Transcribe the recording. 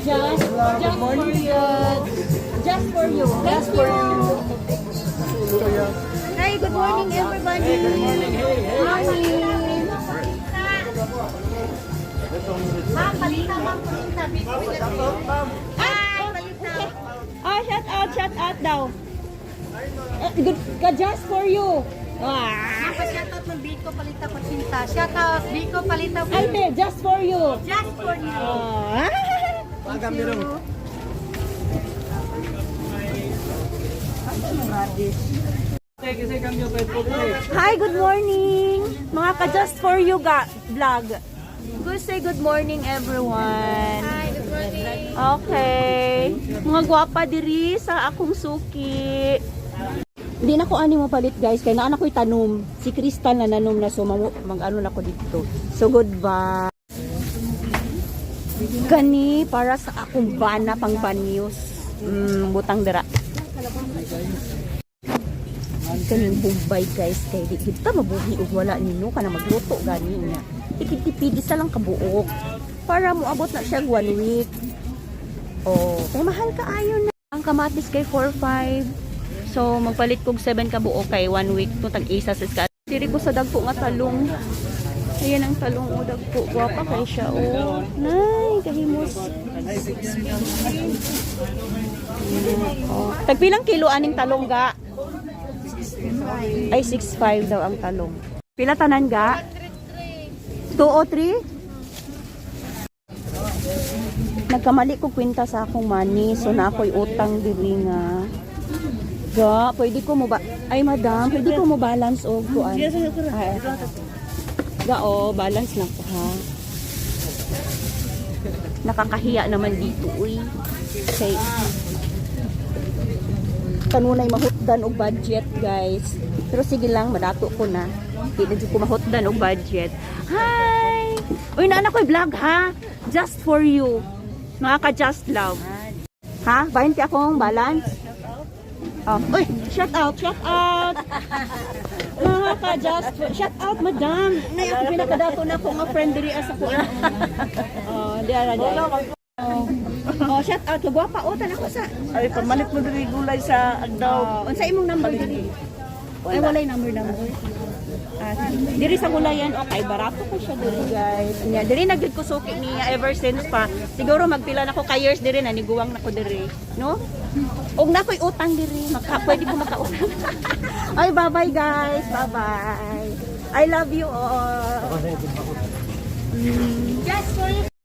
Just for you. Just for you. Thank you. Hi, good morning everybody. Good morning. Morning. Ma'am, balita ma'am. Hi, balita. Ah, shout out daw. Good, just for you. Shout out ng Biko Palita Pacinta. Shout out Biko Palita. Ay, te, just for you. Just for you. Pagam birong. Hi, good morning. Mga ka-just for you vlog. Say good morning everyone. Hi, good morning. Okay. Mga gwapa diri sa akong suki. Hindi na ko ani mo palit guys kay naa ko'y tanom. Si Crystal na nanom na so mag-ano na ko dito. So goodbye. Kani para sa akong bana pang banyos. Butang dira. Kaning bumbay guys kay di kita mabuhi og wala nino kana magluto gani niya. Tipid-tipid isa lang kabuok para moabot na siya 1 week. Oh, kay mahal ka ayon na. Ang kamatis kay 4.5. So magpalit kog 7 kabuok kay 1 week to tag isa sa skat. Diri ko sa dagko nga talong. Ayan ang talong o dagko gwapa kay siya oh. Nay, kahimos. Oh, tagpilang kilo aning talong ga? Ay 6.5 daw ang talong. Pila tanan ga? 2 o 3? Nagkamali ko kwenta sa akong money so na ako'y utang diri nga. Ga, pwede ko mo ba? Ay madam, pwede ko mo balance og kuan. Ga o, balance lang ko ha. Nakakahiya naman dito uy. Okay. Kanunay mahutdan og budget guys. Pero sige lang, madato ko na. Hindi ko mahutdan og budget. Hi! Uy, naanak ko'y vlog ha. Just for you. Mga ka-just love. Ha? Bahin ka akong balance? Oh. Uy, shout out. Mga ka-just shout out, madam. Nay, ako pinakadato na ko nga friend diri as ako. Oh, di ara di. Oh, shout out. Gwapa o tanako sa. Ay, pamalit mo diri gulay sa agdaw. Unsa imong number diri? Ay walay number. Diri sa gulayan okay, barato ko siya diri guys. Nya diri nagid ko suki niya ever since pa. Siguro magpila na ko ka years diri na niguwang na ko diri, no? Og na ko'y utang diri, pwede ko makautang. Ay bye-bye guys. Bye-bye. I love you all. Just for you.